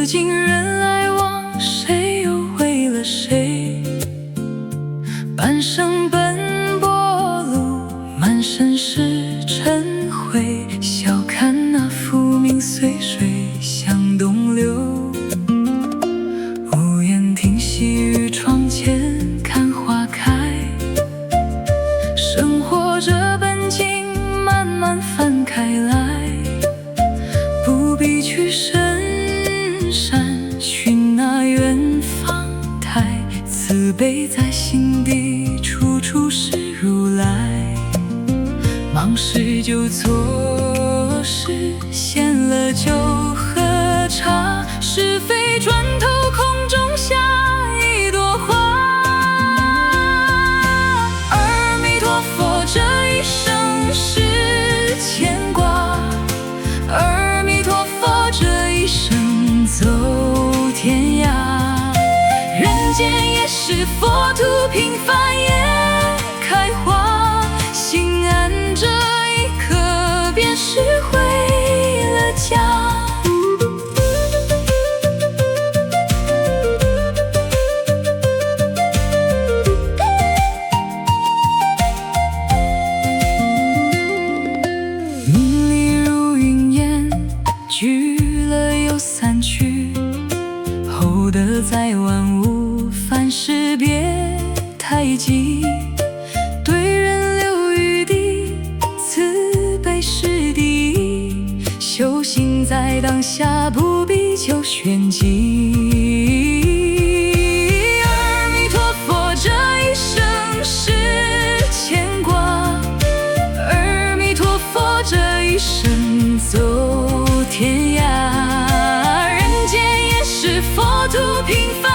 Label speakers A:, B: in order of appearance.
A: 此经人来往，谁又为了谁？半生奔波路，满身是尘灰。笑看那浮名随水向东流。无言听细雨窗前看花开。生活这本经慢慢翻开来，不必去深山寻那远方台。慈悲在心底，处处是如来。忙时就做事，闲了就喝茶。是非转头空中下一朵花。阿弥陀佛，这一生是牵挂。阿弥陀佛，这一生走天涯。人间也是佛土，平凡也开花。心安这一刻，便是回了家。名利如云烟，聚了又散去。厚德载万物，凡事别太急。对人留余地，慈悲是第一。修行在当下，不必求玄机。阿弥陀佛，这一生是牵挂。阿弥陀佛，这一生走天涯。人间也是佛土，平凡